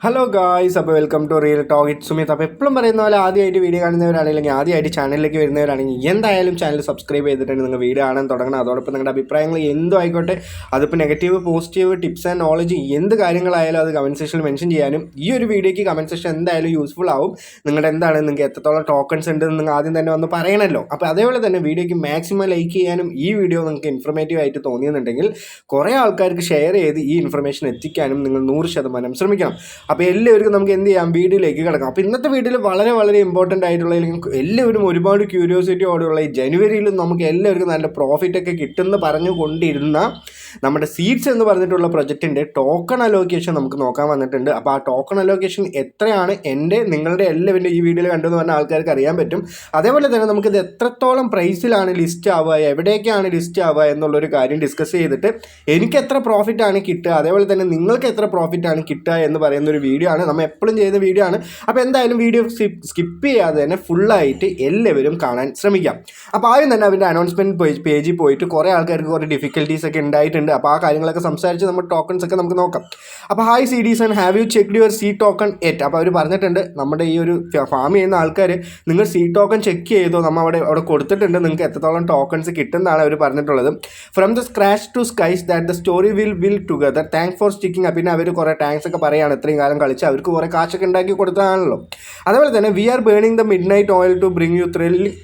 Hello guys, അപ്പോൾ welcome to real talk. It Sumit. അപ്പോൾ എപ്പോഴും പറയുന്ന പോലെ ആദ്യമായിട്ട് വീഡിയോ കാണുന്നവരാണെങ്കിൽ ആദ്യമായിട്ട് ചാനലിലേക്ക് വരുന്നവരാണെങ്കിൽ എന്തായാലും ചാനൽ സബ്സ്ക്രൈബ് ചെയ്തിട്ടുണ്ട് നിങ്ങൾ വീഡിയോ കാണാൻ തുടങ്ങണം. അതോടൊപ്പം നിങ്ങളുടെ അഭിപ്രായങ്ങൾ എന്തും ആയിക്കോട്ടെ, അതിപ്പോൾ negative positive tips and knowledge എന്ത് കാര്യങ്ങളായാലും അത് കമൻറ്റ് സെക്ഷനിൽ മെൻഷൻ ചെയ്യാനും ഈ ഒരു വീഡിയോയ്ക്ക് കമൻറ്റ് സെക്ഷൻ എന്തായാലും യൂസ്ഫുൾ ആവും. നിങ്ങളുടെ എന്താണ് നിങ്ങൾക്ക് എത്രത്തോളം ടോക്കൺസ് ഉണ്ടെന്ന് നിങ്ങൾ ആദ്യം തന്നെ വന്ന് പറയണമല്ലോ. അപ്പോൾ അതേപോലെ തന്നെ വീഡിയോയ്ക്ക് മാക്സിമം ലൈക്ക് ചെയ്യാനും ഈ വീഡിയോ നിങ്ങൾക്ക് ഇൻഫർമേറ്റീവ് ആയിട്ട് തോന്നിയെന്നുണ്ടെങ്കിൽ കുറേ ആൾക്കാർക്ക് ഷെയർ ചെയ്ത് ഈ ഇൻഫർമേഷൻ എത്തിക്കാനും നിങ്ങൾ 100% ശ്രമിക്കണം. അപ്പോൾ എല്ലാവർക്കും നമുക്ക് എന്ത് ചെയ്യാം, വീഡിയോയിലേക്ക് കിടക്കാം. അപ്പോൾ ഇന്നത്തെ വീഡിയോയിൽ വളരെ ഇമ്പോർട്ടൻ്റ് ആയിട്ടുള്ള എല്ലാവരും ഒരുപാട് ക്യൂരിയോസിറ്റിയോടെയുള്ള ഈ ജനുവരിയിലും നമുക്ക് എല്ലാവർക്കും നല്ല പ്രോഫിറ്റൊക്കെ കിട്ടുമെന്ന് പറഞ്ഞുകൊണ്ടിരുന്ന നമ്മുടെ സീഡ്സ് എന്ന് പറഞ്ഞിട്ടുള്ള പ്രൊജക്റ്റിൻ്റെ ടോക്കൺ അലോക്കേഷൻ നമുക്ക് നോക്കാൻ വന്നിട്ടുണ്ട്. അപ്പോൾ ആ ടോക്കൺ അലോക്കേഷൻ എത്രയാണ് നിങ്ങളുടെ എല്ലാവരും ഈ വീഡിയോയിൽ കണ്ടെന്ന് പറഞ്ഞ ആൾക്കാർക്ക് അറിയാൻ പറ്റും. അതേപോലെ തന്നെ നമുക്കിത് എത്രത്തോളം പ്രൈസിലാണ് ലിസ്റ്റ് ആവുക, എവിടേക്കാണ് ലിസ്റ്റ് ആവുക എന്നുള്ളൊരു കാര്യം ഡിസ്കസ് ചെയ്തിട്ട് എനിക്ക് എത്ര പ്രോഫിറ്റാണ് കിട്ടുക, അതേപോലെ തന്നെ നിങ്ങൾക്ക് എത്ര പ്രോഫിറ്റാണ് കിട്ടുക എന്ന് പറയുന്നൊരു വീഡിയോ ആണ്. നമ്മൾ എപ്പോഴും ചെയ്യുന്ന വീഡിയോ ആണ്. അപ്പോൾ എന്തായാലും വീഡിയോ സ്കിപ്പ് ചെയ്യാതെ തന്നെ ഫുള്ളായിട്ട് എല്ലാവരും കാണാൻ ശ്രമിക്കാം. അപ്പോൾ ആദ്യം തന്നെ അവൻ്റെ അനൗൺസ്മെൻറ്റ് പേജിൽ പോയിട്ട് കുറേ ആൾക്കാർക്ക് കുറേ ഡിഫിക്കൽട്ടീസ് ഒക്കെ ഉണ്ടായിട്ടുണ്ട്. അപ്പോൾ ആ കാര്യങ്ങളൊക്കെ സംസാരിച്ച് നമ്മൾ ടോക്കൺസ് ഒക്കെ നമുക്ക് നോക്കാം. അപ്പോൾ hi citizen, have you checked your C token yet? അപ്പോൾ അവർ പറഞ്ഞിട്ടുണ്ട് നമ്മുടെ ഈ ഒരു ഫാം ചെയ്യുന്ന ആൾക്കാർ നിങ്ങൾ സീ ടോക്കൺ ചെക്ക് ചെയ്തോ, നമ്മൾ അവിടെ കൊടുത്തിട്ടുണ്ട്, നിങ്ങൾക്ക് എത്രത്തോളം ടോക്കൺസ് കിട്ടുന്നതാണ് അവർ പറഞ്ഞിട്ടുള്ളത്. From the scratch to skies that the story will together, thank for sticking. പിന്നെ അവർ കുറേ താങ്ക്സ് ഒക്കെ പറയുകയാണ്, ഇത്രയും കാലം കളിച്ച് അവർക്ക് കുറേ കാശൊക്കെ ഉണ്ടാക്കി കൊടുത്തതാണല്ലോ. അതേപോലെ തന്നെ we are burning the midnight oil to bring you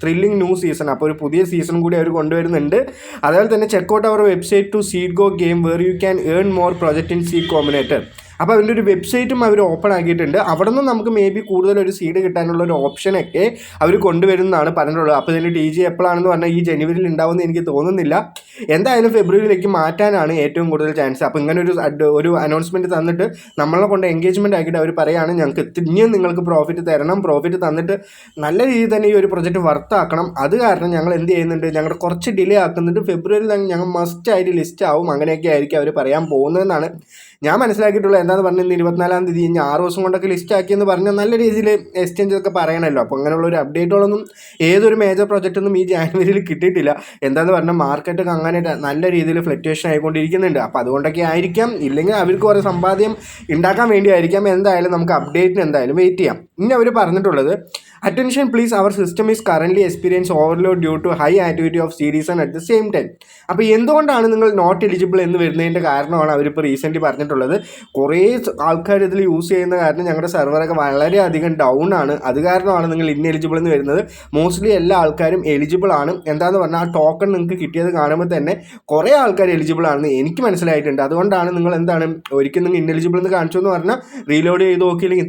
thrilling new season. അപ്പോൾ ഒരു പുതിയ സീസൺ കൂടി അവർ കൊണ്ടുവരുന്നുണ്ട്. അതേപോലെ തന്നെ check out our website to seed go game where you can earn more project in C combinator. അപ്പോൾ അതിൻ്റെ ഒരു വെബ്സൈറ്റും അവർ ഓപ്പൺ ആക്കിയിട്ടുണ്ട്. അവിടെ നിന്ന് നമുക്ക് മേ ബി കൂടുതലൊരു സീഡ് കിട്ടാനുള്ള ഒരു ഓപ്ഷനൊക്കെ അവർ കൊണ്ടുവരുന്നതാണ് പറഞ്ഞിട്ടുള്ളത്. അപ്പോൾ ഇതിൻ്റെ TG എപ്പോഴാണെന്ന് പറഞ്ഞാൽ ഈ ജനുവരിയിൽ ഉണ്ടാവുമെന്ന് എനിക്ക് തോന്നുന്നില്ല. എന്തായാലും ഫെബ്രുവരിയിലേക്ക് മാറ്റാനാണ് ഏറ്റവും കൂടുതൽ ചാൻസ്. അപ്പോൾ ഇങ്ങനെ ഒരു അനൗൺസ്മെൻറ്റ് തന്നിട്ട് നമ്മളെ കൊണ്ട് എൻഗേജ്മെൻറ്റ് ആക്കിയിട്ട് അവർ പറയുകയാണ് ഞങ്ങൾക്ക് ഇനിയും നിങ്ങൾക്ക് പ്രോഫിറ്റ് തരണം, പ്രോഫിറ്റ് തന്നിട്ട് നല്ല രീതിയിൽ തന്നെ ഈ ഒരു പ്രൊജക്റ്റ് വർത്താക്കണം. അത് കാരണം ഞങ്ങൾ എന്ത് ചെയ്യുന്നുണ്ട്, ഞങ്ങളുടെ കുറച്ച് ഡിലേ ആക്കുന്നുണ്ട്, ഫെബ്രുവരിയിൽ ഞങ്ങൾ മസ്റ്റായിട്ട് ലിസ്റ്റ് ആവും, അങ്ങനെയൊക്കെ ആയിരിക്കും അവർ പറയാൻ പോകുന്നതെന്നാണ് ഞാൻ മനസ്സിലാക്കിയിട്ടുള്ളത്. എന്താണെന്ന് പറഞ്ഞാൽ 24-ാം തീയതി ഇനി 6 ദിവസം കൊണ്ടൊക്കെ ലിസ്റ്റ് ആക്കിയെന്ന് പറഞ്ഞാൽ നല്ല രീതിയിൽ എക്സ്ചേഞ്ച് ഒക്കെ പറയണമല്ലോ. അപ്പോൾ അങ്ങനെയുള്ളൊരു അപ്ഡേറ്റുകളൊന്നും ഏതൊരു മേജർ പ്രൊജക്റ്റൊന്നും ഈ ജാനുവരിയിൽ കിട്ടിയിട്ടില്ല. എന്താണെന്ന് പറഞ്ഞാൽ മാർക്കറ്റൊക്കെ അങ്ങനെ നല്ല രീതിയിൽ ഫ്ലക്ച്വേഷൻ ആയിക്കൊണ്ടിരിക്കുന്നുണ്ട്. അപ്പോൾ അതുകൊണ്ടൊക്കെ ആയിരിക്കാം, ഇല്ലെങ്കിൽ അവർക്ക് കുറേ സമ്പാദ്യം ഉണ്ടാക്കാൻ വേണ്ടിയായിരിക്കാം. എന്തായാലും നമുക്ക് അപ്ഡേറ്റിന് എന്തായാലും വെയിറ്റ് ചെയ്യാം. ഇനി അവർ പറഞ്ഞിട്ടുള്ളത് attention please, our system is currently experience overload due to high activity of series and at the same time. അപ്പോൾ എന്തുകൊണ്ടാണ് നിങ്ങൾ നോട്ട് എലിജിബിൾ എന്ന് വരുന്നതിൻ്റെ കാരണമാണ് അവരിപ്പോൾ റീസെൻ്റ്ലി പറഞ്ഞിട്ടുള്ളത്. കുറേ ആൾക്കാർ ഇതിൽ യൂസ് ചെയ്യുന്ന കാരണം ഞങ്ങളുടെ സെർവറൊക്കെ വളരെയധികം ഡൗൺ ആണ്, അത് കാരണമാണ് നിങ്ങൾ ഇന്നെലിജിബിൾ എന്ന് വരുന്നത്. മോസ്റ്റ്ലി എല്ലാ ആൾക്കാരും എലിജിബിൾ ആണ്. എന്താണെന്ന് പറഞ്ഞാൽ ആ ടോക്കൺ നിങ്ങൾക്ക് കിട്ടിയത് കാണുമ്പോൾ തന്നെ കുറേ ആൾക്കാർ എലിജിബിൾ ആണെന്ന് എനിക്ക് മനസ്സിലായിട്ടുണ്ട്. അതുകൊണ്ടാണ് നിങ്ങൾ എന്താണ് ഒരിക്കലും നിങ്ങൾ ഇന്നെലിജിബിൾ എന്ന് കാണിച്ചു എന്ന് പറഞ്ഞാൽ റീലോഡ് ചെയ്ത് നോക്കിയില്ലെങ്കിൽ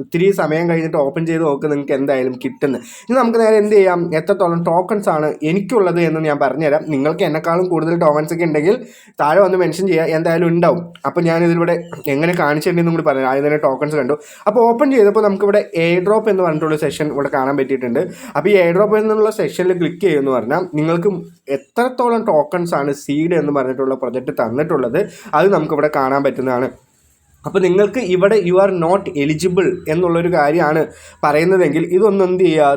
ഇത്തിരി സമയം കഴിഞ്ഞിട്ട് ഓപ്പൺ ചെയ്ത് നോക്കുക, നിങ്ങൾക്ക് എന്തായാലും കിട്ടുന്നത്. ഇനി നമുക്ക് നേരെ എന്ത് ചെയ്യാം, എത്രത്തോളം ടോക്കൺസ് ആണ് എനിക്കുള്ളത് എന്ന് ഞാൻ പറഞ്ഞുതരാം. നിങ്ങൾക്ക് എന്നെക്കാളും കൂടുതൽ ടോക്കൺസ് ഒക്കെ ഉണ്ടെങ്കിൽ താഴെ വന്ന് മെൻഷൻ ചെയ്യുക, എന്തായാലും ഉണ്ടാവും. അപ്പോൾ ഞാൻ ഇതിലൂടെ എങ്ങനെ കാണിച്ചിട്ടുണ്ടെന്ന് കൂടി പറഞ്ഞു. ആദ്യം തന്നെ ടോക്കൺസ് കണ്ടു. അപ്പോൾ ഓപ്പൺ ചെയ്തപ്പോൾ നമുക്കിവിടെ എയർ ഡ്രോപ്പ് എന്ന് പറഞ്ഞിട്ടുള്ള സെഷൻ ഇവിടെ കാണാൻ പറ്റിയിട്ടുണ്ട്. അപ്പോൾ ഈ എയർ ഡ്രോപ്പ് എന്നുള്ള സെഷനിൽ ക്ലിക്ക് ചെയ്യുമെന്ന് പറഞ്ഞാൽ നിങ്ങൾക്ക് എത്രത്തോളം ടോക്കൺസ് ആണ് സീഡ് എന്ന് പറഞ്ഞിട്ടുള്ള പ്രൊജക്റ്റ് തന്നിട്ടുള്ളത് അത് നമുക്കിവിടെ കാണാൻ പറ്റുന്നതാണ്. അപ്പോൾ നിങ്ങൾക്ക് ഇവിടെ യു ആർ നോട്ട് എലിജിബിൾ എന്നുള്ളൊരു കാര്യമാണ് പറയുന്നതെങ്കിൽ ഇതൊന്നും എന്ത് ചെയ്യുക,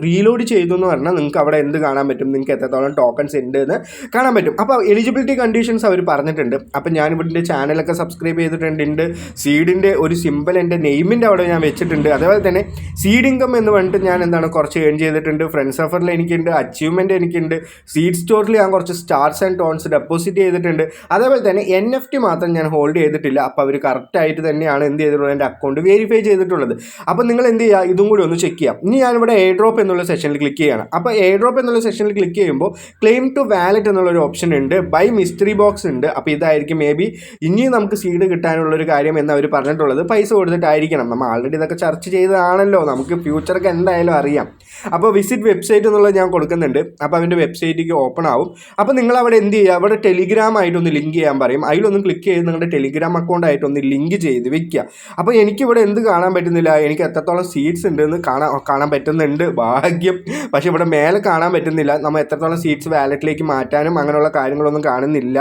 റീലോഡ് ചെയ്തു എന്ന് പറഞ്ഞാൽ നിങ്ങൾക്ക് അവിടെ എന്ത് കാണാൻ പറ്റും, നിങ്ങൾക്ക് എത്രത്തോളം ടോക്കൺസ് ഉണ്ട് എന്ന് കാണാൻ പറ്റും. അപ്പോൾ എലിജിബിലിറ്റി കണ്ടീഷൻസ് അവർ പറഞ്ഞിട്ടുണ്ട്. അപ്പോൾ ഞാനിവിടെ ചാനലൊക്കെ സബ്സ്ക്രൈബ് ചെയ്തിട്ടുണ്ട്. സീഡിൻ്റെ ഒരു സിമ്പിൾ എൻ്റെ നെയിമിൻ്റെ അവിടെ ഞാൻ വെച്ചിട്ടുണ്ട്. അതേപോലെ തന്നെ സീഡ് ഇൻകം എന്ന് പറഞ്ഞിട്ട് ഞാൻ എന്താണ് കുറച്ച് ഏൺ ചെയ്തിട്ടുണ്ട്. ഫ്രണ്ട്സ് ഓഫറിൽ എനിക്കുണ്ട്, അച്ചീവ്മെൻറ്റ് എനിക്കുണ്ട്, സീഡ് സ്റ്റോറിൽ ഞാൻ കുറച്ച് സ്റ്റാർസ് ആൻഡ് ടോൺസ് ഡെപ്പോസിറ്റ് ചെയ്തിട്ടുണ്ട്. അതേപോലെ തന്നെ NFT മാത്രം ഞാൻ ഹോൾഡ് ചെയ്തിട്ടില്ല. അപ്പോൾ അവർ കറക്റ്റായിട്ട് തന്നെയാണ് എന്ത് ചെയ്തിട്ടുള്ളത്, എൻ്റെ അക്കൗണ്ട് വെരിഫൈ ചെയ്തിട്ടുള്ളത്. അപ്പോൾ നിങ്ങൾ എന്ത് ചെയ്യുക, ഇതും കൂടി ഒന്ന് ചെക്ക് ചെയ്യാം. ഇനി ഞാനിവിടെ എയർ ഡ്രോപ്പ് എന്നുള്ള സെഷനിൽ ക്ലിക്ക് ചെയ്യുകയാണ്. അപ്പോൾ എയർ ഡ്രോപ്പ് എന്നുള്ള സെഷനിൽ ക്ലിക്ക് ചെയ്യുമ്പോൾ ക്ലെയിം ടു വാലറ്റ് എന്നുള്ളൊരു ഓപ്ഷൻ ഉണ്ട്, ബൈ മിസ്റ്ററി ബോക്സ് ഉണ്ട്. അപ്പോൾ ഇതായിരിക്കും മേ ബി ഇനിയും നമുക്ക് സീഡ് കിട്ടാനുള്ളൊരു കാര്യം എന്ന് അവർ പറഞ്ഞിട്ടുള്ളത്. പൈസ കൊടുത്തിട്ടായിരിക്കണം, നമ്മൾ ആൾറെഡി ഇതൊക്കെ ചർച്ച ചെയ്തതാണല്ലോ, നമുക്ക് ഫ്യൂച്ചറൊക്കെ എന്തായാലും അറിയാം. അപ്പോൾ വിസിറ്റ് വെബ്സൈറ്റ് എന്നുള്ളത് ഞാൻ കൊടുക്കുന്നുണ്ട്. അപ്പോൾ അവൻ്റെ വെബ്സൈറ്റിലേക്ക് ഓപ്പൺ ആവും. അപ്പോൾ നിങ്ങൾ അവിടെ എന്ത് ചെയ്യുക, അവിടെ ടെലിഗ്രാം ആയിട്ടൊന്ന് ലിങ്ക് ചെയ്യാൻ പറയും. അതിലൊന്ന് ക്ലിക്ക് ചെയ്ത് നിങ്ങളുടെ ടെലിഗ്രാം അക്കൗണ്ട് ആയിട്ടൊന്ന് ലിങ്ക് ചെയ്ത് വെക്കുക. അപ്പോൾ എനിക്കിവിടെ എന്ത് കാണാൻ പറ്റുന്നില്ല, എനിക്ക് എത്രത്തോളം സീറ്റ്സ് ഉണ്ടെന്ന് കാണാൻ പറ്റുന്നുണ്ട്, ഭാഗ്യം. പക്ഷേ ഇവിടെ മേലെ കാണാൻ പറ്റുന്നില്ല. നമ്മൾ എത്രത്തോളം സീറ്റ്സ് വാലറ്റിലേക്ക് മാറ്റാനും അങ്ങനെയുള്ള കാര്യങ്ങളൊന്നും കാണുന്നില്ല.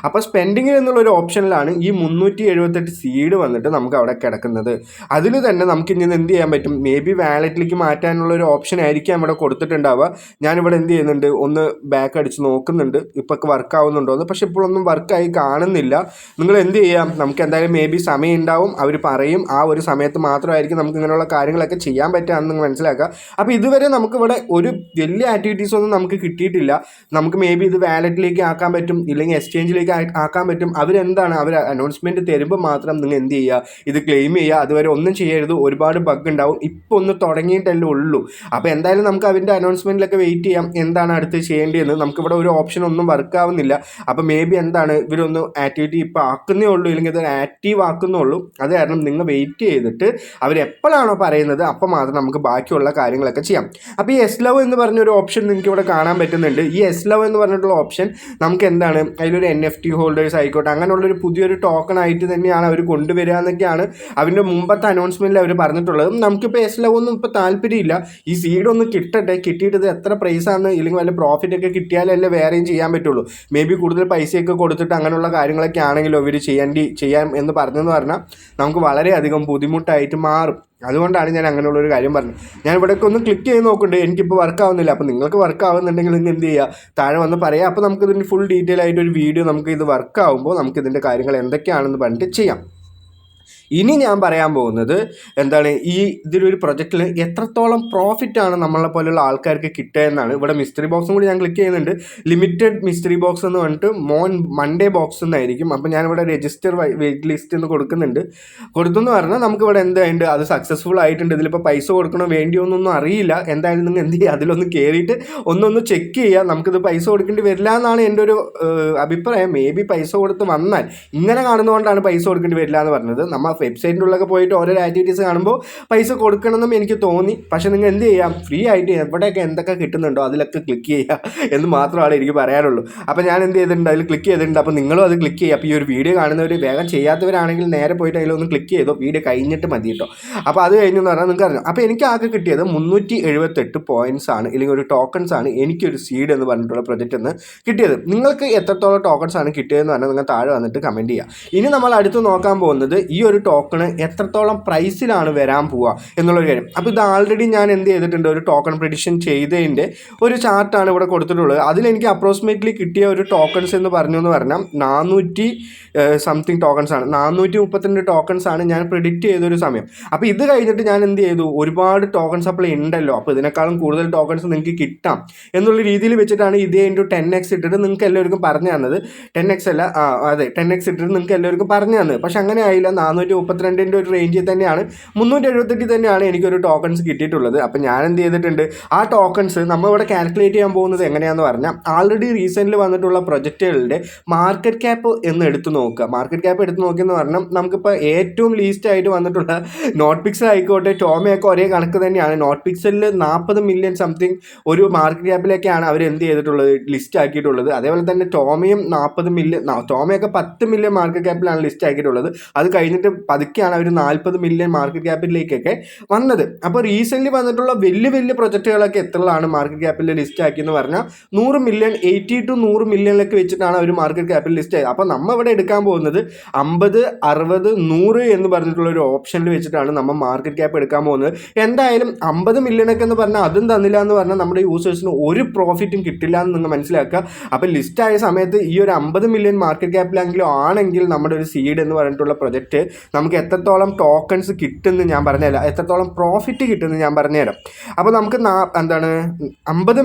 അപ്പോൾ സ്പെൻഡിങ് എന്നുള്ളൊരു ഓപ്ഷനിലാണ് ഈ 378 സീഡ് വന്നിട്ട് നമുക്ക് അവിടെ കിടക്കുന്നത്. അതിൽ തന്നെ നമുക്ക് ഇനി എന്ത് ചെയ്യാൻ പറ്റും, മേ ബി വാലറ്റിലേക്ക് മാറ്റാനുള്ളൊരു ഓപ്ഷൻ ആയിരിക്കും ഇവിടെ കൊടുത്തിട്ടുണ്ടാവുക. ഞാനിവിടെ എന്ത് ചെയ്യുന്നുണ്ട്, ഒന്ന് ബാക്ക് അടിച്ച് നോക്കുന്നുണ്ട് ഇപ്പോൾ വർക്ക് ആവുന്നുണ്ടോ എന്ന്. പക്ഷേ ഇപ്പോഴൊന്നും വർക്കായി കാണുന്നില്ല. നിങ്ങൾ എന്ത് ചെയ്യാം, നമുക്ക് നമുക്ക് എന്തായാലും മേ ബി സമയം ഉണ്ടാവും, അവർ പറയും ആ ഒരു സമയത്ത് മാത്രമായിരിക്കും നമുക്ക് ഇങ്ങനെയുള്ള കാര്യങ്ങളൊക്കെ ചെയ്യാൻ പറ്റുകയെന്ന് നിങ്ങൾ മനസ്സിലാക്കുക. അപ്പോൾ ഇതുവരെ നമുക്കിവിടെ ഒരു വലിയ ആക്ടിവിറ്റീസ് ഒന്നും നമുക്ക് കിട്ടിയിട്ടില്ല. നമുക്ക് മേ ബി ഇത് വാലറ്റിലേക്ക് ആക്കാൻ പറ്റും, ഇല്ലെങ്കിൽ എക്സ്ചേഞ്ചിലേക്ക് ആക്കാൻ പറ്റും. അവരെന്താണ് അവർ അനൗൺസ്മെൻറ്റ് തരുമ്പോൾ മാത്രം നിങ്ങൾ എന്ത് ചെയ്യുക, ഇത് ക്ലെയിം ചെയ്യുക. അതുവരെ ഒന്നും ചെയ്യരുത്, ഒരുപാട് ബഗ് ഉണ്ടാവും. ഇപ്പോൾ ഒന്ന് തുടങ്ങിയിട്ടല്ലേ ഉള്ളൂ. അപ്പോൾ എന്തായാലും നമുക്ക് അതിൻ്റെ അനൗൺസ്മെൻറ്റിലൊക്കെ വെയിറ്റ് ചെയ്യാം എന്താണ് അടുത്ത് ചെയ്യേണ്ടതെന്ന്. നമുക്കിവിടെ ഒരു ഓപ്ഷൻ ഒന്നും വർക്ക് ആവുന്നില്ല. അപ്പോൾ മേ ബി എന്താണ് ഇവരൊന്ന് ആക്ടിവിറ്റി ഇപ്പോൾ ആക്കുന്നേ ഉള്ളൂ, ഇല്ലെങ്കിൽ ഇത് ആക്റ്റീവ് ആക്കുന്നേ ഉള്ളൂ. അത് കാരണം നിങ്ങൾ വെയിറ്റ് ചെയ്തിട്ട് അവരെപ്പോഴാണോ പറയുന്നത് അപ്പോൾ മാത്രം നമുക്ക് ബാക്കിയുള്ള കാര്യങ്ങളൊക്കെ ചെയ്യാം. അപ്പോൾ ഈ എസ് ലവ് എന്ന് പറഞ്ഞൊരു ഓപ്ഷൻ നിങ്ങൾക്ക് ഇവിടെ കാണാൻ പറ്റുന്നുണ്ട്. ഈ എസ് ലവ് എന്ന് പറഞ്ഞിട്ടുള്ള ഓപ്ഷൻ നമുക്ക് എന്താണ് അതിലൊരു NFT ഹോൾഡേഴ്സ് ആയിക്കോട്ടെ അങ്ങനെയുള്ളൊരു പുതിയൊരു ടോക്കൺ ആയിട്ട് തന്നെയാണ് അവർ കൊണ്ടുവരിക എന്നൊക്കെയാണ് അവൻ്റെ മുമ്പത്തെ അനൗൺസ്മെൻറ്റിൽ അവർ പറഞ്ഞിട്ടുള്ളത്. നമുക്കിപ്പോൾ എസ് ലവ് ഒന്നും ഇപ്പോൾ താല്പര്യമില്ല. ഈ സീഡ് ഒന്ന് കിട്ടട്ടെ, കിട്ടിയിട്ട് ഇത് എത്ര പ്രൈസാണ് ഇല്ലെങ്കിൽ വല്ല പ്രോഫിറ്റൊക്കെ കിട്ടിയാലല്ലേ വേറെയും ചെയ്യാൻ പറ്റുള്ളൂ. മേ ബി കൂടുതൽ പൈസയൊക്കെ കൊടുത്തിട്ട് അങ്ങനെയുള്ള കാര്യങ്ങളൊക്കെ ആണെങ്കിലും അവർ ചെയ്യാം എന്ന് പറഞ്ഞെന്ന് പറഞ്ഞാൽ നമുക്ക് വളരെയധികം ബുദ്ധിമുട്ടായിട്ട് മാറും. അതുകൊണ്ടാണ് ഞാൻ അങ്ങനെയുള്ളൊരു കാര്യം പറഞ്ഞത്. ഞാൻ ഇവിടേക്ക് ഒന്ന് ക്ലിക്ക് ചെയ്ത് നോക്കുന്നുണ്ട്, എനിക്കിപ്പോൾ വർക്ക് ആവുന്നില്ല. അപ്പോൾ നിങ്ങൾക്ക് വർക്ക് ആവുന്നുണ്ടെങ്കിൽ നിങ്ങൾ എന്ത് ചെയ്യുക, താഴെ വന്ന് പറയാം. അപ്പോൾ നമുക്കിതിൻ്റെ ഫുൾ ഡീറ്റെയിൽ ആയിട്ടൊരു വീഡിയോ നമുക്ക് ഇത് വർക്ക് ആകുമ്പോൾ നമുക്കിതിൻ്റെ കാര്യങ്ങൾ എന്തൊക്കെയാണെന്ന് പറഞ്ഞിട്ട് ചെയ്യാം. ഇനി ഞാൻ പറയാൻ പോകുന്നത് എന്താണ്, ഈ ഇതിലൊരു പ്രൊജക്റ്റിൽ എത്രത്തോളം പ്രോഫിറ്റാണ് നമ്മളെ പോലെയുള്ള ആൾക്കാർക്ക് കിട്ടുക എന്നാണ്. ഇവിടെ മിസ്റ്ററി ബോക്സും കൂടി ഞാൻ ക്ലിക്ക് ചെയ്യുന്നുണ്ട്. ലിമിറ്റഡ് മിസ്റ്ററി ബോക്സ് എന്ന് പറഞ്ഞിട്ട് മൺഡേ ബോക്സ് എന്നായിരിക്കും. അപ്പോൾ ഞാനിവിടെ രജിസ്റ്റർ വെയിറ്റ് ലിസ്റ്റ് എന്ന് കൊടുത്തെന്ന് പറഞ്ഞാൽ നമുക്കിവിടെ എന്തായുണ്ട്, അത് സക്സസ്ഫുൾ ആയിട്ടുണ്ട്. ഇതിലിപ്പോൾ പൈസ കൊടുക്കണോ വേണ്ടിയോ എന്നൊന്നും അറിയില്ല. എന്തായാലും നിങ്ങൾ എന്ത് ചെയ്യുക, അതിലൊന്ന് കയറിയിട്ട് ഒന്ന് ചെക്ക് ചെയ്യുക. നമുക്കിത് പൈസ കൊടുക്കേണ്ടി വരില്ല എന്നാണ് എൻ്റെ ഒരു അഭിപ്രായം. മേ ബി പൈസ കൊടുത്ത് വന്നാൽ, ഇങ്ങനെ കാണുന്നതുകൊണ്ടാണ് പൈസ കൊടുക്കേണ്ടി വരില്ല എന്ന് പറഞ്ഞത്. നമ്മൾ വെബ്സൈറ്റിൻ്റെ ഉള്ളൊക്കെ പോയിട്ട് ഓരോ ആക്ടിവിറ്റീസ് കാണുമ്പോൾ പൈസ കൊടുക്കണമെന്നും എനിക്ക് തോന്നി. പക്ഷേ നിങ്ങൾ എന്ത് ചെയ്യാം, ഫ്രീ ആയിട്ട് എവിടെയൊക്കെ എന്തൊക്കെ കിട്ടുന്നുണ്ടോ അതിലൊക്കെ ക്ലിക്ക് ചെയ്യുക എന്ന് മാത്രമാണ് എനിക്ക് പറയാനുള്ളൂ. അപ്പോൾ ഞാൻ എന്ത് ചെയ്തിട്ടുണ്ട്, അതിൽ ക്ലിക്ക് ചെയ്തിട്ടുണ്ട്. അപ്പോൾ നിങ്ങളും അത് ക്ലിക്ക് ചെയ്യുക. അപ്പോൾ ഈ ഒരു വീഡിയോ കാണുന്നവർ വേഗം ചെയ്യാത്തവരാണെങ്കിൽ നേരെ പോയിട്ട് അതിലൊന്ന് ക്ലിക്ക് ചെയ്തോ, വീഡിയോ കഴിഞ്ഞിട്ട് മതി കേട്ടോ. അപ്പോൾ അത് കഴിഞ്ഞെന്ന് പറഞ്ഞാൽ നിങ്ങൾക്ക് അറിയാം. അപ്പോൾ എനിക്ക് ആകെ കിട്ടിയത് 378 പോയിൻറ്റ്സ് ആണ്, ഇല്ലെങ്കിൽ ഒരു ടോക്കൺസ് ആണ് എനിക്കൊരു സീഡ് എന്ന് പറഞ്ഞിട്ടുള്ള പ്രൊജക്റ്റ് എന്ന് കിട്ടിയത്. നിങ്ങൾക്ക് എത്രത്തോളം ടോക്കൺസ് ആണ് കിട്ടിയതെന്ന് പറഞ്ഞാൽ നിങ്ങൾ താഴെ വന്നിട്ട് കമൻറ്റ് ചെയ്യുക. ഇനി നമ്മൾ അടുത്ത് നോക്കാൻ പോകുന്നത് ഈ ഒരു ടോക്കണ് എത്രത്തോളം പ്രൈസിലാണ് വരാൻ പോവുക എന്നുള്ളൊരു കാര്യം. അപ്പോൾ ഇത് ആൾറെഡി ഞാൻ എന്ത് ചെയ്തിട്ടുണ്ട്, ഒരു ടോക്കൺ പ്രെഡിക്ഷൻ ചെയ്തതിൻ്റെ ഒരു ചാർട്ടാണ് ഇവിടെ കൊടുത്തിട്ടുള്ളത്. അതിലെനിക്ക് അപ്രോക്സിമേറ്റ്ലി കിട്ടിയ ഒരു ടോക്കൺസ് എന്ന് പറഞ്ഞാൽ 400 സംതിങ് ടോക്കൺസ് ആണ്. 432 ടോക്കൺസ് ആണ് ഞാൻ പ്രെഡിക്റ്റ് ചെയ്തൊരു സമയം. അപ്പോൾ ഇത് കഴിഞ്ഞിട്ട് ഞാൻ എന്ത് ചെയ്തു, ഒരുപാട് ടോക്കൺ സപ്ലൈ ഉണ്ടല്ലോ, അപ്പോൾ ഇതിനേക്കാളും കൂടുതൽ ടോക്കൺസ് നിങ്ങൾക്ക് കിട്ടാം എന്നുള്ള രീതിയിൽ വെച്ചിട്ടാണ് ഇതേ ഇൻറ്റു 10x ഇട്ടിട്ട് നിങ്ങൾക്ക് എല്ലാവർക്കും പറഞ്ഞു തന്നത്. 10x അല്ല, അതെ 10x ഇട്ടിട്ട് നിങ്ങൾക്ക് എല്ലാവർക്കും പറഞ്ഞു തന്നത്. പക്ഷെ അങ്ങനെ ആയില്ല. 432 ഒരു റേഞ്ചിൽ തന്നെയാണ്, 378 തന്നെയാണ് എനിക്കൊരു ടോക്കൺസ് കിട്ടിയിട്ടുള്ളത്. അപ്പോൾ ഞാൻ എന്ത് ചെയ്തിട്ടുണ്ട്, ആ ടോക്കൺസ് നമ്മളിവിടെ കാൽക്കുലേറ്റ് ചെയ്യാൻ പോകുന്നത് എങ്ങനെയാണെന്ന് പറഞ്ഞാൽ ആൾറെഡി റീസെൻ്റ്ലി വന്നിട്ടുള്ള പ്രൊജക്റ്റുകളുടെ മാർക്കറ്റ് ക്യാപ്പ് എന്ന് എടുത്ത് നോക്കുക. മാർക്കറ്റ് ക്യാപ്പ് എടുത്ത് നോക്കിയെന്ന് പറഞ്ഞാൽ നമുക്കിപ്പോൾ ഏറ്റവും ലീസ്റ്റ് ആയിട്ട് വന്നിട്ടുള്ള നോട്ട് പിക്സൽ ആയിക്കോട്ടെ ടോമയൊക്കെ ഒരേ കണക്ക് തന്നെയാണ്. നോട്ട് പിക്സലിൽ 40 മില്യൺ സംതിങ് ഒരു മാർക്കറ്റ് ക്യാപ്പിലേക്കാണ് അവർ എന്ത് ചെയ്തിട്ടുള്ളത്, ലിസ്റ്റ് ആക്കിയിട്ടുള്ളത്. അതേപോലെ തന്നെ ടോമയും 40 മില്യൺ, ടോമയൊക്കെ 10 മില്യൺ മാർക്കറ്റ് ക്യാപ്പിലാണ് ലിസ്റ്റ് ആക്കിയിട്ടുള്ളത്. അത് കഴിഞ്ഞിട്ട് പതുക്കെയാണ് അവർ 40 മില്യൺ മാർക്കറ്റ് ക്യാപ്പിലേക്കൊക്കെ വന്നത്. അപ്പോൾ റീസെൻ്റ്ലി വന്നിട്ടുള്ള വലിയ പ്രൊജക്റ്റുകളൊക്കെ എത്രയാണ് മാർക്കറ്റ് ക്യാപ്പിൽ ലിസ്റ്റ് ആക്കിയെന്ന് പറഞ്ഞാൽ 100 മില്യൺ 80 to 100 മില്യണിലൊക്കെ വെച്ചിട്ടാണ് അവർ മാർക്കറ്റ് ക്യാപ്പിൽ ലിസ്റ്റ് ആയത്. അപ്പോൾ നമ്മൾ ഇവിടെ എടുക്കാൻ പോകുന്നത് 50, 60, 100 എന്ന് പറഞ്ഞിട്ടുള്ള ഒരു ഓപ്ഷനിൽ വെച്ചിട്ടാണ് നമ്മൾ മാർക്കറ്റ് ക്യാപ്പ് എടുക്കാൻ പോകുന്നത്. എന്തായാലും 50 മില്യണൊക്കെ എന്ന് പറഞ്ഞാൽ അതും തന്നില്ല എന്ന് പറഞ്ഞാൽ നമ്മുടെ യൂസേഴ്സിന് ഒരു പ്രോഫിറ്റും കിട്ടില്ല എന്ന് നിങ്ങൾ മനസ്സിലാക്കുക. അപ്പോൾ ലിസ്റ്റ് ആയ സമയത്ത് ഈ ഒരു 50 മില്യൺ മാർക്കറ്റ് ക്യാപ്പിലെങ്കിലും ആണെങ്കിൽ നമ്മുടെ ഒരു സീഡ് എന്ന് പറഞ്ഞിട്ടുള്ള പ്രൊജക്റ്റ് നമുക്ക് എത്രത്തോളം ടോക്കൺസ് കിട്ടുമെന്ന് ഞാൻ പറഞ്ഞുതരാം, എത്രത്തോളം പ്രോഫിറ്റ് കിട്ടുമെന്ന് ഞാൻ പറഞ്ഞുതരാം. അപ്പോൾ നമുക്ക് 50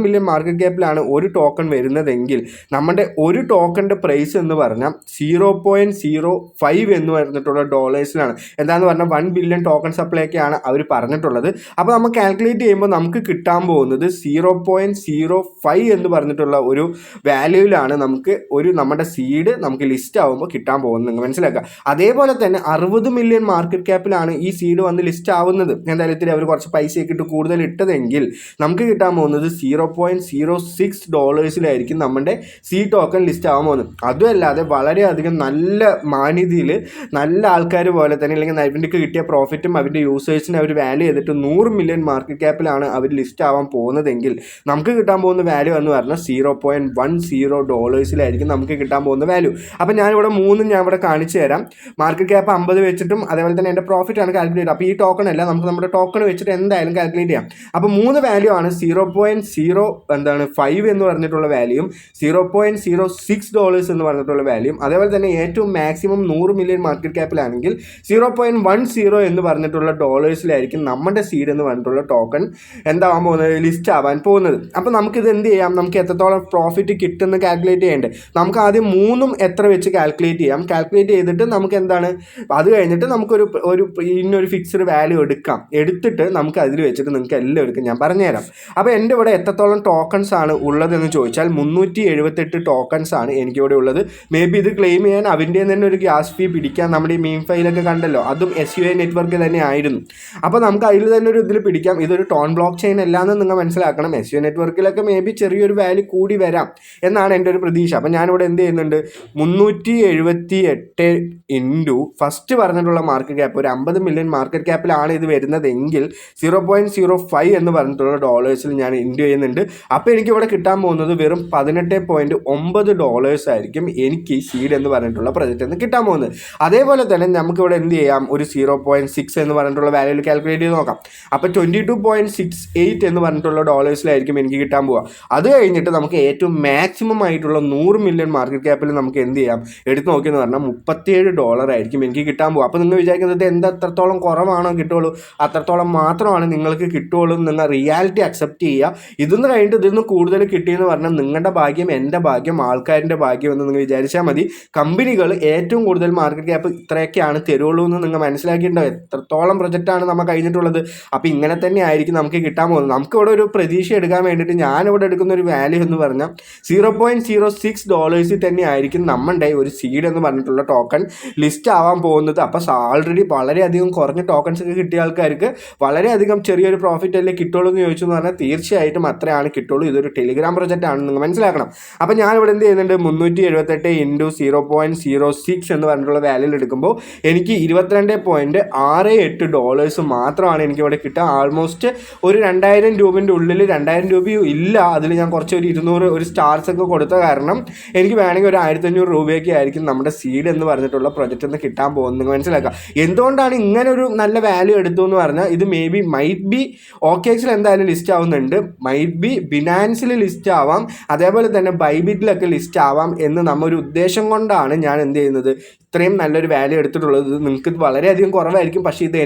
മില്യൺ മാർക്കറ്റ് ക്യാപ്പിലാണ് ഒരു ടോക്കൺ വരുന്നതെങ്കിൽ നമ്മുടെ ഒരു ടോക്കണിൻ്റെ പ്രൈസ് എന്ന് പറഞ്ഞാൽ 0.05 എന്ന് പറഞ്ഞിട്ടുള്ള ഡോളേഴ്സിലാണ്. എന്താണെന്ന് പറഞ്ഞാൽ 1 ബില്യൺ ടോക്കൺ സപ്ലൈയൊക്കെയാണ് അവർ പറഞ്ഞിട്ടുള്ളത്. അപ്പോൾ നമ്മൾ കാൽക്കുലേറ്റ് ചെയ്യുമ്പോൾ നമുക്ക് കിട്ടാൻ പോകുന്നത് 0.05 എന്ന് പറഞ്ഞിട്ടുള്ള ഒരു വാല്യൂവിലാണ് നമുക്ക് നമ്മുടെ സീഡ് നമുക്ക് ലിസ്റ്റ് ആകുമ്പോൾ കിട്ടാൻ പോകുന്നത്. നിങ്ങൾ മനസ്സിലാക്കുക. അതേപോലെ തന്നെ 60 മില്യൺ മാർക്കറ്റ് ക്യാപ്പിലാണ് ഈ സീഡ് വന്ന് ലിസ്റ്റ് ആവുന്നത്. എന്തായാലും ഇത്തിരി അവർ കുറച്ച് പൈസയൊക്കെ ഇട്ട് കൂടുതൽ ഇട്ടതെങ്കിൽ നമുക്ക് കിട്ടാൻ പോകുന്നത് 0.06 ഡോളേഴ്സിലായിരിക്കും നമ്മുടെ സീ ടോക്കൺ ലിസ്റ്റ് ആവാൻ പോകുന്നത്. അതുമല്ലാതെ വളരെയധികം നല്ല മാന്യതയിൽ നല്ല ആൾക്കാർ പോലെ തന്നെ, അല്ലെങ്കിൽ അവർക്ക് കിട്ടിയ പ്രോഫിറ്റും അവരുടെ യൂസേഴ്സിനെ അവർ വാല്യൂ ചെയ്തിട്ട് 100 മില്യൺ മാർക്കറ്റ് ക്യാപ്പിലാണ് അവർ ലിസ്റ്റ് ആവാൻ പോകുന്നതെങ്കിൽ നമുക്ക് കിട്ടാൻ പോകുന്ന വാല്യൂ എന്ന് പറഞ്ഞാൽ 0.10 ഡോളേഴ്സിലായിരിക്കും നമുക്ക് കിട്ടാൻ പോകുന്ന വാല്യൂ. അപ്പോൾ ഞാനിവിടെ 3 ഞാൻ ഇവിടെ കാണിച്ചു തരാം. മാർക്കറ്റ് ക്യാപ്പ് 50 വെച്ചിട്ടും അതേപോലെ തന്നെ എൻ്റെ പ്രോഫിറ്റാണ് കാൽക്കുലേറ്റ്. അപ്പോൾ ഈ ടോക്കൺ അല്ല, നമുക്ക് നമ്മുടെ ടോക്കൺ വെച്ചിട്ട് എന്തായാലും കാൽക്കുലേറ്റ് ചെയ്യാം. അപ്പോൾ 3 വാല്യൂ ആണ്. 0.05 എന്ന് പറഞ്ഞിട്ടുള്ള വാല്യൂയും $0.06 എന്ന് പറഞ്ഞിട്ടുള്ള വാല്യൂയും, അതേപോലെ തന്നെ ഏറ്റവും മാക്സിമം 100 മില്യൺ മാർക്കറ്റ് ക്യാപ്പിലാണെങ്കിൽ 0.10 എന്ന് പറഞ്ഞിട്ടുള്ള ഡോളേഴ്സിലായിരിക്കും നമ്മുടെ സീഡ് എന്ന് പറഞ്ഞിട്ടുള്ള ടോക്കൺ എന്താവാൻ പോകുന്നത്, ലിസ്റ്റ് ആവാൻ പോകുന്നത്. അപ്പോൾ നമുക്കിത് എന്ത് ചെയ്യാം, നമുക്ക് എത്രത്തോളം പ്രോഫിറ്റ് കിട്ടുമെന്ന് കാൽക്കുലേറ്റ് ചെയ്യേണ്ടത്. നമുക്ക് ആദ്യം 3 എത്ര വെച്ച് കാൽക്കുലേറ്റ് ചെയ്യാം. കാൽക്കുലേറ്റ് ചെയ്തിട്ട് നമുക്ക് എന്താണ്, അത് കഴിഞ്ഞിട്ട് നമുക്കൊരു ഇന്നൊരു ഫിക്സ്ഡ് വാല്യൂ എടുത്തിട്ട് നമുക്ക് അതിൽ വെച്ചിട്ട് നിങ്ങൾക്ക് എല്ലാവർക്കും ഞാൻ പറഞ്ഞുതരാം. അപ്പോൾ എൻ്റെ ഇവിടെ എത്രത്തോളം ടോക്കൺസ് ആണ് ഉള്ളതെന്ന് ചോദിച്ചാൽ 378 ടോക്കൺസ് ആണ് എനിക്കിവിടെ ഉള്ളത്. മേ ബി ഇത് ക്ലെയിം ചെയ്യാൻ അവൻ്റെ തന്നെ ഒരു ഗ്യാസ് ഫീ പിടിക്കാം. നമ്മുടെ ഈ മീം ഫയലൊക്കെ കണ്ടല്ലോ, അതും SUI നെറ്റ്വർക്ക് തന്നെ ആയിരുന്നു. അപ്പോൾ നമുക്ക് അതിൽ തന്നെ ഒരു ഇതിൽ പിടിക്കാം. ഇതൊരു ടോൺ ബ്ലോക്ക് ചെയിൻ അല്ലാന്ന് നിങ്ങൾ മനസ്സിലാക്കണം. SUI നെറ്റ്വർക്കിലൊക്കെ മേ ബി ചെറിയൊരു വാല്യൂ കൂടി വരാം എന്നാണ് എൻ്റെ ഒരു പ്രതീക്ഷ. അപ്പോൾ ഞാനിവിടെ എന്ത് ചെയ്യുന്നുണ്ട്, 378 ഇൻറ്റു ഫസ്റ്റ് പറഞ്ഞിട്ടുള്ള മാർക്കറ്റ് ക്യാപ്പ്, ഒരു 50 മില്യൺ മാർക്കറ്റ് ക്യാപ്പിലാണ് ഇത് വരുന്നതെങ്കിൽ 0.05 എന്ന് പറഞ്ഞിട്ടുള്ള ഡോളേഴ്സിൽ ഞാൻ ഇൻറ്റു ചെയ്യുന്നുണ്ട്. അപ്പോൾ എനിക്കിവിടെ കിട്ടാൻ പോകുന്നത് വെറും $18.9 ആയിരിക്കും എനിക്ക് സീഡ് എന്ന് പറഞ്ഞിട്ടുള്ള പ്രൊജക്റ്റ് എന്ന് കിട്ടാൻ പോകുന്നത്. അതേപോലെ തന്നെ നമുക്കിവിടെ എന്ത് ചെയ്യാം, ഒരു 0.6 എന്ന് പറഞ്ഞിട്ടുള്ള വാല്യൂയിൽ കാൽക്കുലേറ്റ് ചെയ്ത് നോക്കാം. അപ്പോൾ 22.68 എന്ന് പറഞ്ഞിട്ടുള്ള ഡോളേഴ്സിലായിരിക്കും എനിക്ക് കിട്ടാൻ പോവുക. അത് കഴിഞ്ഞിട്ട് നമുക്ക് ഏറ്റവും മാക്സിമം ആയിട്ടുള്ള 100 മില്യൺ മാർക്കറ്റ് ക്യാപ്പിൽ നമുക്ക് എന്ത് ചെയ്യാം, എടുത്ത് നോക്കിയെന്ന് പറഞ്ഞാൽ $37 ആയിരിക്കും എനിക്ക് കിട്ടാൻ പോകുക. അപ്പോൾ നിങ്ങൾ വിചാരിക്കുന്നത് എത്രത്തോളം കുറവാണോ കിട്ടുള്ളൂ, അത്രത്തോളം മാത്രമാണ് നിങ്ങൾക്ക് കിട്ടുള്ളൂ നിങ്ങൾ റിയാലിറ്റി അക്സെപ്റ്റ് ചെയ്യുക. ഇതൊന്ന് കഴിഞ്ഞിട്ട് ഇതിൽ നിന്ന് കൂടുതൽ കിട്ടിയെന്ന് പറഞ്ഞാൽ നിങ്ങളുടെ ഭാഗ്യം, എൻ്റെ ഭാഗ്യം, ആൾക്കാരുടെ ഭാഗ്യം എന്ന് നിങ്ങൾ വിചാരിച്ചാൽ മതി. കമ്പനികൾ ഏറ്റവും കൂടുതൽ മാർക്കറ്റ് ക്യാപ്പ് ഇത്രയൊക്കെയാണ് തരുള്ളൂ എന്ന് നിങ്ങൾ മനസ്സിലാക്കിയിട്ടുണ്ടാവും. എത്രത്തോളം പ്രൊജക്റ്റാണ് നമ്മൾ കഴിഞ്ഞിട്ടുള്ളത്. അപ്പോൾ ഇങ്ങനെ തന്നെ ആയിരിക്കും നമുക്ക് കിട്ടാൻ പോകുന്നത്. നമുക്കിവിടെ ഒരു പ്രതീക്ഷ എടുക്കാൻ വേണ്ടിയിട്ട് ഞാനിവിടെ എടുക്കുന്ന ഒരു വാല്യൂ എന്ന് പറഞ്ഞാൽ $0.06 തന്നെ ആയിരിക്കും നമ്മുടെ ഒരു സീഡ് എന്ന് പറഞ്ഞിട്ടുള്ള ടോക്കൺ ലിസ്റ്റ് ആവാൻ പോകുന്നത്. അപ്പോൾ ആൾറെഡി വളരെയധികം കുറഞ്ഞ ടോക്കൺസ് ഒക്കെ കിട്ടിയ ആൾക്കാർക്ക് വളരെയധികം ചെറിയൊരു പ്രോഫിറ്റ് അല്ലേ കിട്ടുള്ളൂ എന്ന് ചോദിച്ചു എന്ന് പറഞ്ഞാൽ തീർച്ചയായിട്ടും അത്രയാണ് കിട്ടുള്ളൂ. ഇതൊരു ടെലിഗ്രാം പ്രൊജക്റ്റ് ആണ്, നിങ്ങൾ മനസ്സിലാക്കണം. അപ്പോൾ ഞാനിവിടെ എന്ത് ചെയ്യുന്നുണ്ട്, 378 ഇൻറ്റു 0.06 എന്ന് പറഞ്ഞിട്ടുള്ള വാല്യൂയിൽ എടുക്കുമ്പോൾ എനിക്ക് $22.68 മാത്രമാണ് എനിക്കിവിടെ കിട്ടുക. ആൾമോസ്റ്റ് ഒരു 2000 രൂപൻ്റെ ഉള്ളിൽ, 2000 രൂപയും ഇല്ല, അതിൽ ഞാൻ കുറച്ച് ഒരു 200 ഒരു സ്റ്റാർസ് ഒക്കെ കൊടുത്ത കാരണം എനിക്ക് വേണമെങ്കിൽ ഒരു 1500 രൂപയൊക്കെ ആയിരിക്കും നമ്മുടെ സീഡ് എന്ന് പറഞ്ഞിട്ടുള്ള പ്രൊജക്റ്റ് എന്ന് കിട്ടാൻ പോകുന്നത്. നിങ്ങൾ മനസ്സിലാക്കുക. എന്തുകൊണ്ടാണ് ഇങ്ങനെ ഒരു നല്ല വാല്യൂ എടുത്തു എന്ന് പറഞ്ഞാൽ, ഇത് മൈറ്റ് ബി OKXൽ എന്തായാലും ലിസ്റ്റ് ആവുന്നുണ്ട്, മൈറ്റ് ബി ബിനാൻസിൽ ലിസ്റ്റ് ആവാം, അതേപോലെ തന്നെ ബൈബിറ്റിലൊക്കെ ലിസ്റ്റ് ആവാം എന്ന് നമ്മൊരു ഉദ്ദേശം കൊണ്ടാണ് ഞാൻ എന്ത് ചെയ്യുന്നത്, ഇത്രയും നല്ലൊരു വാല്യൂ എടുത്തിട്ടുള്ളത്. ഇത് നിങ്ങൾക്ക് ഇത് വളരെയധികം കുറവായിരിക്കും, പക്ഷേ ഇത്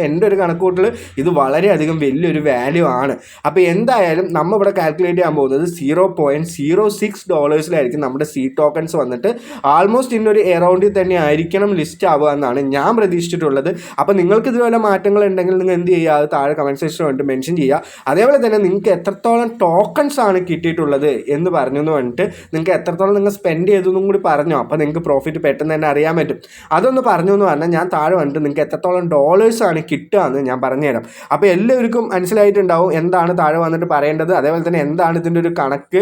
എൻ്റെ ഒരു കണക്കൂട്ടിൽ ഇത് വളരെയധികം വലിയൊരു വാല്യൂ ആണ്. അപ്പോൾ എന്തായാലും നമ്മൾ ഇവിടെ കാൽക്കുലേറ്റ് ചെയ്യാൻ പോകുന്നത് $0.06 നമ്മുടെ സീഡ് ടോക്കൺസ് വന്നിട്ട് ആൾമോസ്റ്റ് ഇന്നൊരു എറൗണ്ടിൽ തന്നെ ആയിരിക്കണം ലിസ്റ്റ് ആവുക എന്നാണ് ഞാൻ പ്രതീക്ഷിച്ചിട്ടുള്ളത്. അപ്പോൾ നിങ്ങൾക്ക് ഇതുപോലെ മാറ്റങ്ങൾ ഉണ്ടെങ്കിൽ നിങ്ങൾ എന്ത് ചെയ്യുക, അത് താഴെ കമൻറ്റ് സെക്ഷനിൽ വേണ്ടിയിട്ട് മെൻഷൻ ചെയ്യുക. അതേപോലെ തന്നെ നിങ്ങൾക്ക് എത്രത്തോളം ടോക്കൺസ് ആണ് കിട്ടിയിട്ടുള്ളത് എന്ന് പറഞ്ഞു എന്ന് പറഞ്ഞിട്ട് നിങ്ങൾക്ക് എത്രത്തോളം നിങ്ങൾ സ്പെൻഡ് ചെയ്തെന്നും കൂടി പറഞ്ഞോ. അപ്പോൾ നിങ്ങൾക്ക് പ്രോഫിറ്റ് പെട്ടെന്ന് തന്നെ അറിയാൻ പറ്റും. അതൊന്ന് പറഞ്ഞു എന്ന് പറഞ്ഞാൽ ഞാൻ താഴെ വന്നിട്ട് നിങ്ങൾക്ക് എത്രത്തോളം ഡോളേഴ്സാണ് കിട്ടുക എന്ന് ഞാൻ പറഞ്ഞുതരാം. അപ്പോൾ എല്ലാവർക്കും മനസ്സിലായിട്ടുണ്ടാവും എന്താണ് താഴെ വന്നിട്ട് പറയേണ്ടത്, അതേപോലെ തന്നെ എന്താണ് ഇതിൻ്റെ ഒരു കണക്ക്,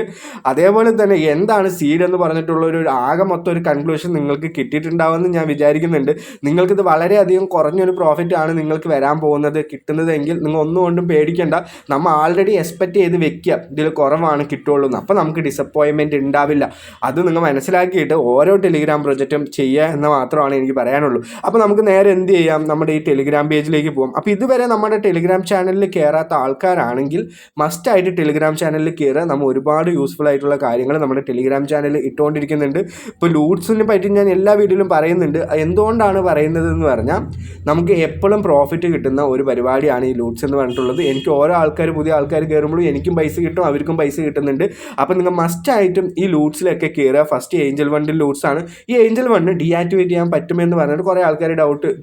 അതേപോലെ തന്നെ എന്താണ് സീഡ് എന്ന് പറഞ്ഞിട്ടുള്ള ഒരു ആകെ മൊത്തം ഒരു കൺക്ലൂഷൻ നിങ്ങൾക്ക് കിട്ടിയിട്ടുണ്ടാവുമെന്ന് ഞാൻ വിചാരിക്കുന്നുണ്ട്. നിങ്ങൾക്കിത് വളരെയധികം കുറഞ്ഞൊരു പ്രോഫിറ്റ് ആണ് നിങ്ങൾക്ക് വരാൻ പോകുന്നത് കിട്ടുന്നതെങ്കിൽ നിങ്ങൾ ഒന്നുകൊണ്ടും പേടിക്കേണ്ട. നമ്മൾ ആൾറെഡി എക്സ്പെക്റ്റ് ചെയ്ത് വെക്കുക ഇതിൽ കുറവാണ് കിട്ടുള്ളൂ എന്ന്. അപ്പോൾ നമുക്ക് ഡിസപ്പോയിൻമെൻറ്റ് ഉണ്ടാവില്ല. അത് നിങ്ങൾ മനസ്സിലാക്കിയിട്ട് ഓരോ ടെലിഗ്രാം പ്രൊജക്റ്റും ചെയ്യുക എന്ന് മാത്രമാണ് എനിക്ക് പറയാനുള്ളൂ. അപ്പോൾ നമുക്ക് നേരെ എന്ത് ചെയ്യാം, നമ്മുടെ ഈ ടെലിഗ്രാം പേജിലേക്ക് പോകാം. അപ്പോൾ ഇതുവരെ നമ്മുടെ ടെലിഗ്രാം ചാനലിൽ കയറാത്ത ആൾക്കാരാണെങ്കിൽ മസ്റ്റായിട്ട് ടെലിഗ്രാം ചാനലിൽ കയറുക. നമ്മൾ ഒരുപാട് യൂസ്ഫുൾ ആയിട്ടുള്ള കാര്യങ്ങൾ നമ്മുടെ ടെലിഗ്രാം ചാനലിൽ ഇട്ടുകൊണ്ടിരിക്കുന്നുണ്ട്. ഇപ്പോൾ ലൂട്ട്സിനെ പറ്റി ഞാൻ എല്ലാ വീഡിയോയിലും പറയുന്നുണ്ട്. എന്തുകൊണ്ടാണ് പറയുന്നത് എന്ന് പറഞ്ഞാൽ നമുക്ക് എപ്പോഴും പ്രോഫിറ്റ് കിട്ടുന്ന ഒരു പരിപാടിയാണ് ഈ ലൂട്ട്സ് എന്ന് പറഞ്ഞിട്ടുള്ളത്. എനിക്ക് ഓരോ പുതിയ ആൾക്കാർ കയറുമ്പോഴും എനിക്കും പൈസ കിട്ടും, അവർക്കും പൈസ കിട്ടുന്നുണ്ട്. അപ്പോൾ നിങ്ങൾ മസ്റ്റായിട്ടും ഈ ലൂട്ട്സിലൊക്കെ കയറുക. ഫസ്റ്റ് ഏഞ്ചൽ വണ്ണിൽ ലൂട്ട്സ് ആണ്. ഈ ഏഞ്ചൽ വണ്ണ് ഡീആക്ടിവേറ്റ് ചെയ്യാൻ പറ്റുമെന്ന് പറഞ്ഞിട്ട് കുറേ ആൾക്കാർ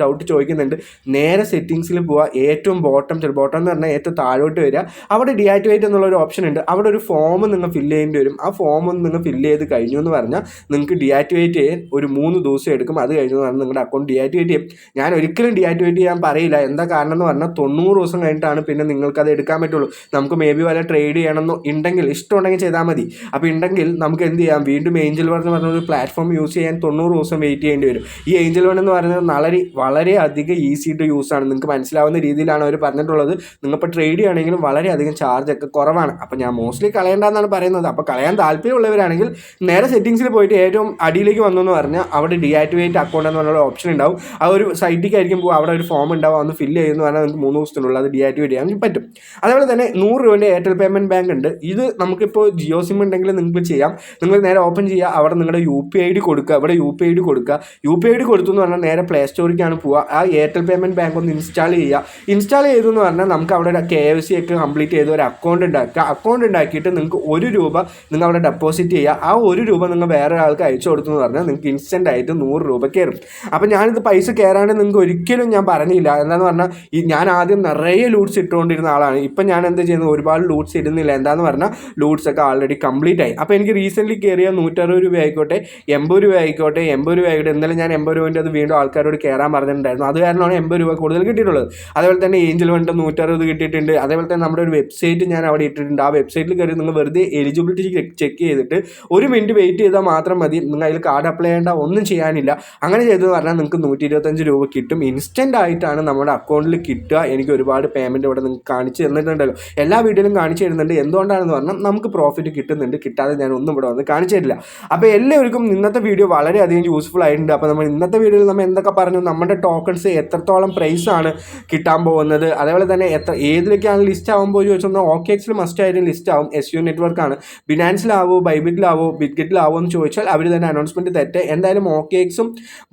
ഡൗട്ട് ചോദിക്കുന്നുണ്ട്. നേരെ സെറ്റിങ്സിൽ പോവുക, ഏറ്റവും ബോട്ടം എന്ന് പറഞ്ഞാൽ ഏറ്റവും താഴോട്ട് വരിക. അവിടെ ഡീആക്ടിവേറ്റ് എന്നുള്ളൊരു ഓപ്ഷൻ ഉണ്ട്. അവിടെ ഒരു ഫോം നിങ്ങൾ ഫില്ല് ചെയ്യേണ്ടി വരും. ആ ഫോം നിങ്ങൾ ഫില്ല് ചെയ്ത് കഴിഞ്ഞു എന്ന് പറഞ്ഞാൽ നിങ്ങൾക്ക് ഡീആക്ടിവേറ്റ് ചെയ്യാൻ ഒരു 3 ദിവസം എടുക്കും. അത് കഴിഞ്ഞു എന്ന് പറഞ്ഞാൽ നിങ്ങളുടെ അക്കൗണ്ട് ഡീആക്ടിവേറ്റ് ചെയ്യും. ഞാൻ ഒരിക്കലും ഡീആക്ടിവേറ്റ് ചെയ്യാൻ പറയില്ല. എന്താ കാരണം എന്ന് പറഞ്ഞാൽ 90 ദിവസം കഴിഞ്ഞിട്ടാണ് പിന്നെ നിങ്ങൾക്ക് അത് എടുക്കാൻ പറ്റുള്ളൂ. നമുക്ക് മേ ബി വല്ല ട്രേഡ് ചെയ്യണമെന്നോ ഉണ്ടെങ്കിൽ ഇഷ്ടമുണ്ടെങ്കിൽ ചെയ്താൽ മതി. അപ്പോൾ ഉണ്ടെങ്കിൽ നമുക്ക് എന്ത് ചെയ്യാം, വീണ്ടും ഏഞ്ചൽ എന്ന് പറഞ്ഞൊരു പ്ലാറ്റ്ഫോം യൂസ് ചെയ്യാൻ 90 ദിവസം വെയിറ്റ് ചെയ്യേണ്ടി ചെയ്യേണ്ടി വരും. ഈ ഏഞ്ചൽ വൺ എന്ന് പറയുന്നത് വളരെയധികം ഈസി ടു യൂസ് ആണ്. നിങ്ങൾക്ക് മനസ്സിലാവുന്ന രീതിയിലാണ് അവർ പറഞ്ഞിട്ടുള്ളത്. നിങ്ങളിപ്പോൾ ട്രേഡ് ചെയ്യുകയാണെങ്കിലും വളരെയധികം ചാർജൊക്കെ കുറവാണ്. അപ്പോൾ ഞാൻ മോസ്റ്റ്ലി കളയേണ്ടെന്നാണ് പറയുന്നത്. അപ്പോൾ കളയാൻ താല്പര്യമുള്ളവരാണെങ്കിൽ നേരെ സെറ്റിംഗ്സിൽ പോയിട്ട് ഏറ്റവും അടിയിലേക്ക് വന്നു എന്ന് പറഞ്ഞാൽ അവിടെ ഡീആക്ടിവേറ്റ് അക്കൗണ്ട് എന്ന് പറഞ്ഞൊരു ഓപ്ഷൻ ഉണ്ടാവും. ആ ഒരു സൈറ്റിലേക്കായിരിക്കും പോകും, അവിടെ ഒരു ഫോം ഉണ്ടാവും, അന്ന് ഫില്ല് ചെയ്യുമെന്ന് പറഞ്ഞാൽ നിങ്ങൾക്ക് 3 ദിവസത്തിനുള്ളിൽ അത് ഡീആക്ടിവേറ്റ് ചെയ്യാൻ പറ്റും. അതേപോലെ തന്നെ 100 രൂപേൻ്റെ എയർടെൽ പേയ്മെൻറ്റ് ബാങ്ക് ഉണ്ട്. ഇത് നമുക്കിപ്പോൾ ജിയോ സിം ഉണ്ടെങ്കിൽ നിങ്ങൾക്ക് ചെയ്യാം. നിങ്ങൾ നേരെ ഓപ്പൺ ചെയ്യുക, അവിടെ നിങ്ങളുടെ UPI കൊടുക്കുക, ഇവിടെ UPI കൊടുക്കുക. UPI കൊടുത്തു എന്ന് പറഞ്ഞാൽ നേരെ പ്ലേ സ്റ്റോറിലേക്കാണ് പോവുക. ആ എയർടെൽ പേയ്മെൻറ്റ് ബാങ്ക് ഒന്ന് ഇൻസ്റ്റാൾ ചെയ്യുക. ഇൻസ്റ്റാൾ ചെയ്തു എന്ന് പറഞ്ഞാൽ നമുക്ക് അവിടെ KYC ഒക്കെ കംപ്ലീറ്റ് ചെയ്ത് ഒരു അക്കൗണ്ട് ഉണ്ടാക്കുക. അക്കൗണ്ട് ഉണ്ടാക്കിയിട്ട് നിങ്ങൾക്ക് 1 രൂപ നിങ്ങൾ അവിടെ ഡെപ്പോസിറ്റ് ചെയ്യുക. ആ 1 രൂപ നിങ്ങൾ വേറെ ഒരാൾക്ക് അയച്ചു കൊടുത്തു എന്ന് പറഞ്ഞാൽ നിങ്ങൾക്ക് ഇൻസ്റ്റൻ്റ് ആയിട്ട് 100 രൂപ കയറും. അപ്പോൾ ഞാനിത് പൈസ കയറാണ്ട് നിങ്ങൾക്ക് ഒരിക്കലും ഞാൻ പറഞ്ഞില്ല. എന്താണെന്ന് പറഞ്ഞാൽ ഞാൻ ആദ്യം നിറയെ ലൂട്ട്സ് ഇട്ടുകൊണ്ടിരുന്ന ആളാണ്. ഇപ്പം ഞാൻ എന്താ ചെയ്യുന്നത്, ഒരുപാട് ലൂട്ട്സ് ഇടുന്നില്ല. എന്താണെന്ന് പറഞ്ഞാൽ ലൂട്ട്സ് ഒക്കെ ആൾറെഡി കംപ്ലീറ്റ് ആയി. അപ്പോൾ എനിക്ക് റീസെൻ്റ്ലി കയറിയ 160 രൂപ ആയിക്കോട്ടെ, 80 രൂപ ആയിക്കോട്ടെ, 80 രൂപ ആയിക്കോട്ടെ, ഇന്നലെ ഞാൻ 80 രൂപേൻ്റെ അത് വീണ്ടും ആൾക്കാരോട് കയറാൻ പറഞ്ഞിട്ടുണ്ടായിരുന്നു. അത് കാരണമാണ് 80 രൂപ കൂടുതൽ കിട്ടിയിട്ടുള്ളത്. അതേപോലെ തന്നെ ഏഞ്ചൽ വണ്ട് 160 കിട്ടിയിട്ടുണ്ട്. അതേപോലെ തന്നെ നമ്മുടെ ഒരു വെബ്സൈറ്റ് ഞാൻ അവിടെ ഇട്ടിട്ടുണ്ട്. ആ വെബ്സൈറ്റിൽ കയറി നിങ്ങൾ വെറുതെ എലിജിബിലിറ്റി ചെക്ക് ചെയ്തിട്ട് 1 മിനിറ്റ് വെയിറ്റ് ചെയ്താൽ മാത്രം മതി. നിങ്ങൾ അതിൽ കാർഡ് അപ്ലൈ ചെയ്യേണ്ട, ഒന്നും ചെയ്യാനില്ല. അങ്ങനെ ചെയ്തെന്ന് പറഞ്ഞാൽ നിങ്ങൾക്ക് 125 രൂപ കിട്ടും. ഇൻസ്റ്റൻ്റ് ആയിട്ടാണ് നമ്മുടെ അക്കൗണ്ടിൽ കിട്ടുക. എനിക്ക് ഒരുപാട് പേയ്മെൻറ്റ് ഇവിടെ നിങ്ങൾക്ക് കാണിച്ച് തന്നിട്ടുണ്ടല്ലോ, എല്ലാ വീഡിയോയിലും കാണിച്ചു തരുന്നുണ്ട്. എന്തുകൊണ്ടാണെന്ന് പറഞ്ഞാൽ നമുക്ക് പ്രോഫിറ്റ് കിട്ടുന്നുണ്ട്. കിട്ടാതെ ഞാൻ ഒന്നും ഇവിടെ വന്ന് കാണിച്ചു തരില്ല. അപ്പോൾ എല്ലാവർക്കും ഇന്നത്തെ വീഡിയോ വളരെയധികം യൂസ്ഫുൾ ആയിട്ടുണ്ട്. അപ്പോൾ നമ്മൾ ഇന്നത്തെ വീഡിയോയിൽ നമ്മൾ എന്തൊക്കെ പറഞ്ഞു, നമ്മുടെ ടോക്കൺസ് എത്രത്തോളം പ്രൈസാണ് കിട്ടാൻ പോകുന്നത്, അതേപോലെ തന്നെ ഏതിലേക്കാണ് ലിസ്റ്റ് ആകുമ്പോൾ ചോദിച്ചാൽ OKXൽ മസ്റ്റ് ആയിട്ട് ലിസ്റ്റ് ആവും. SU നെറ്റ്വർക്കാണ്. ബിനാൻസിലാവോ, ബൈബിറ്റിലാവോ, ബിറ്റ്ഗെറ്റിലാവോ എന്ന് ചോദിച്ചാൽ അവർ തന്നെ അനൗൺസ്മെൻറ്റ് തെറ്റ്. എന്തായാലും OKXും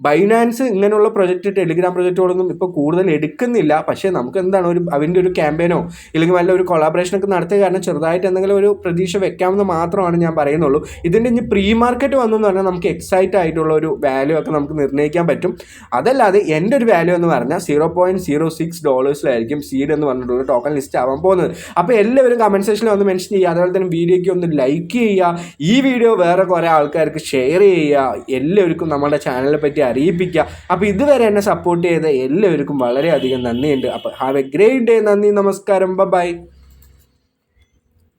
ബൈനാൻസ് ഇങ്ങനെയുള്ള പ്രൊജക്റ്റ്, ടെലിഗ്രാം പ്രൊജക്റ്റുകളൊന്നും ഇപ്പോൾ കൂടുതൽ എടുക്കുന്നില്ല. പക്ഷേ നമുക്ക് എന്താണ് അതിൻ്റെ ഒരു ക്യാമ്പയിനോ ഇല്ലെങ്കിൽ വല്ല ഒരു കൊളാബറേഷനൊക്കെ നടത്തിയ കാരണം ചെറുതായിട്ട് എന്തെങ്കിലും ഒരു പ്രതീക്ഷ വെക്കാമെന്ന് മാത്രമാണ് ഞാൻ പറയുന്നുള്ളൂ. ഇതിൻ്റെ ഇനി പ്രീ മാർക്കറ്റ് വന്നു എന്ന് പറഞ്ഞാൽ നമുക്ക് എക്സൈറ്റ് ആയിട്ടുള്ള ഒരു വാല്യൂ ഒക്കെ നമുക്ക് നിർണ്ണയിക്കാൻ പറ്റും. അതല്ലാതെ എൻ്റെ ഒരു വാല്യൂ എന്ന് പറഞ്ഞാൽ $0.06 സീഡ് എന്ന് പറഞ്ഞിട്ടുള്ള ടോക്കൺ ലിസ്റ്റ് ആവാൻ പോകുന്നത്. അപ്പോൾ എല്ലാവരും കമൻറ്റ് സെക്ഷനിൽ ഒന്ന് മെൻഷൻ ചെയ്യുക. അതുപോലെ തന്നെ വീഡിയോയ്ക്ക് ഒന്ന് ലൈക്ക് ചെയ്യുക. ഈ വീഡിയോ വേറെ കുറേ ആൾക്കാർക്ക് ഷെയർ ചെയ്യുക. എല്ലാവർക്കും നമ്മുടെ ചാനലിനെ പറ്റി അറിയിപ്പിക്കുക. അപ്പോൾ ഇതുവരെ എന്നെ സപ്പോർട്ട് ചെയ്ത എല്ലാവർക്കും വളരെയധികം നന്ദിയുണ്ട്. അപ്പോൾ ഹാവ് എ ഗ്രേറ്റ് ഡേ. നന്ദി, നമസ്കാരം, ബൈ.